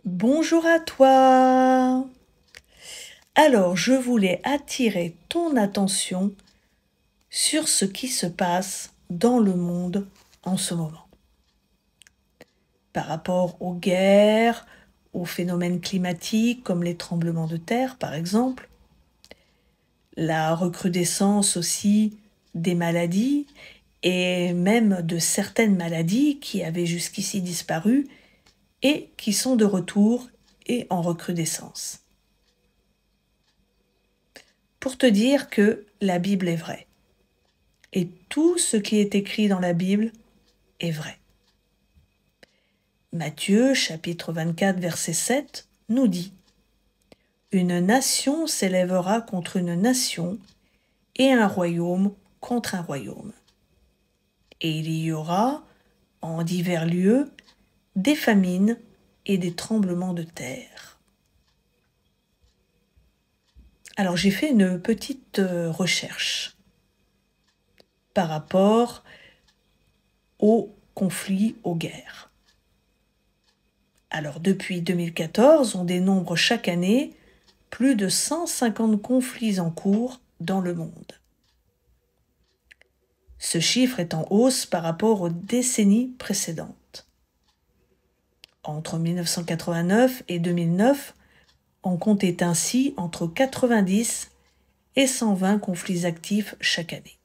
Bonjour à toi. Alors, je voulais attirer ton attention sur ce qui se passe dans le monde en ce moment. Par rapport aux guerres, aux phénomènes climatiques comme les tremblements de terre par exemple, la recrudescence aussi des maladies et même de certaines maladies qui avaient jusqu'ici disparu et qui sont de retour et en recrudescence. Pour te dire que la Bible est vraie. Et tout ce qui est écrit dans la Bible est vrai. Matthieu, chapitre 24, verset 7, nous dit « Une nation s'élèvera contre une nation et un royaume contre un royaume. Et il y aura, en divers lieux, des famines et des tremblements de terre. » Alors j'ai fait une petite recherche par rapport aux conflits, aux guerres. Alors depuis 2014, on dénombre chaque année plus de 150 conflits en cours dans le monde. Ce chiffre est en hausse par rapport aux décennies précédentes. Entre 1989 et 2009, on comptait ainsi entre 90 et 120 conflits actifs chaque année.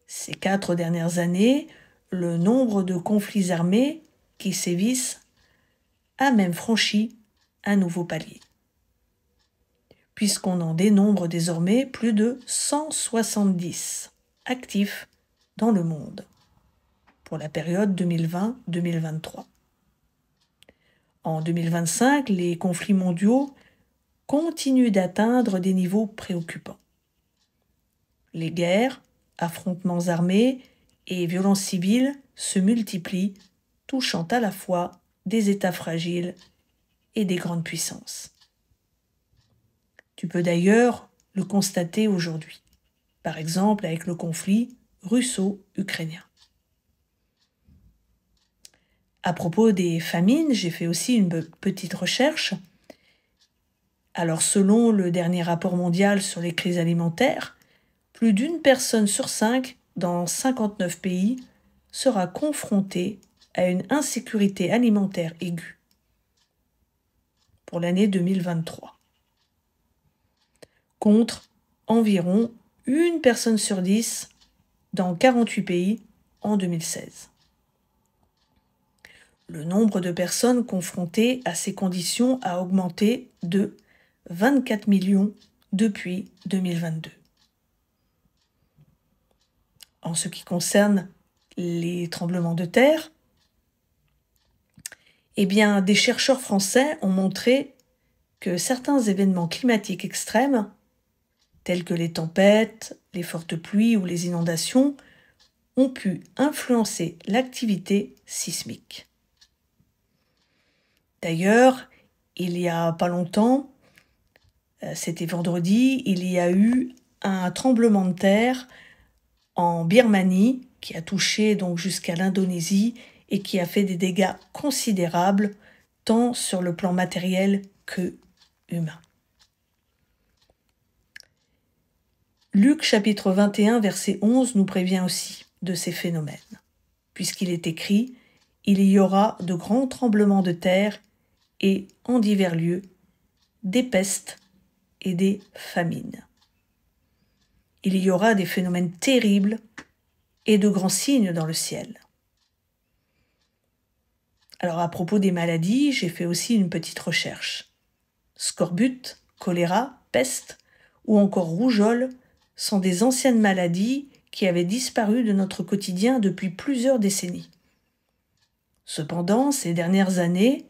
Ces 4 dernières années, le nombre de conflits armés qui sévissent a même franchi un nouveau palier, puisqu'on en dénombre désormais plus de 170 actifs dans le monde pour la période 2020-2023. En 2025, les conflits mondiaux continuent d'atteindre des niveaux préoccupants. Les guerres, affrontements armés et violences civiles se multiplient, touchant à la fois des États fragiles et des grandes puissances. Tu peux d'ailleurs le constater aujourd'hui, par exemple avec le conflit russo-ukrainien. À propos des famines, j'ai fait aussi une petite recherche. Alors selon le dernier rapport mondial sur les crises alimentaires, plus d'une personne sur 5 dans 59 pays sera confrontée à une insécurité alimentaire aiguë pour l'année 2023, contre environ une personne sur 10 dans 48 pays en 2016. Le nombre de personnes confrontées à ces conditions a augmenté de 24 millions depuis 2022. En ce qui concerne les tremblements de terre, des chercheurs français ont montré que certains événements climatiques extrêmes, tels que les tempêtes, les fortes pluies ou les inondations, ont pu influencer l'activité sismique. D'ailleurs, il y a pas longtemps, c'était vendredi, il y a eu un tremblement de terre en Birmanie qui a touché donc jusqu'à l'Indonésie et qui a fait des dégâts considérables tant sur le plan matériel que humain. Luc chapitre 21 verset 11 nous prévient aussi de ces phénomènes, puisqu'il est écrit « Il y aura de grands tremblements de terre et en divers lieux des pestes et des famines. Il y aura des phénomènes terribles et de grands signes dans le ciel. » Alors à propos des maladies, j'ai fait aussi une petite recherche. Scorbut, choléra, peste ou encore rougeole sont des anciennes maladies qui avaient disparu de notre quotidien depuis plusieurs décennies. Cependant, ces dernières années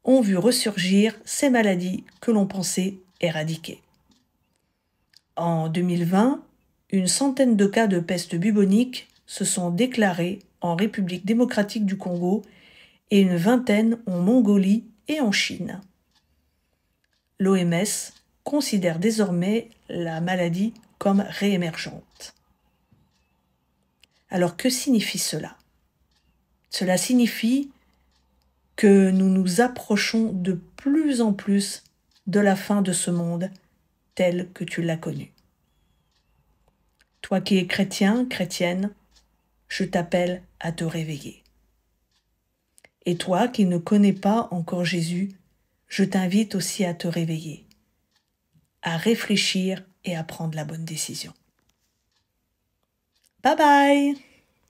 ont vu ressurgir ces maladies que l'on pensait éradiquées. En 2020, une centaine de cas de peste bubonique se sont déclarés en République démocratique du Congo et une vingtaine en Mongolie et en Chine. L'OMS considère désormais la maladie comme réémergente. Alors que signifie cela ? Cela signifie que nous nous approchons de plus en plus de la fin de ce monde tel que tu l'as connu. Toi qui es chrétien, chrétienne, je t'appelle à te réveiller. Et toi qui ne connais pas encore Jésus, je t'invite aussi à te réveiller, à réfléchir et à prendre la bonne décision. Bye bye!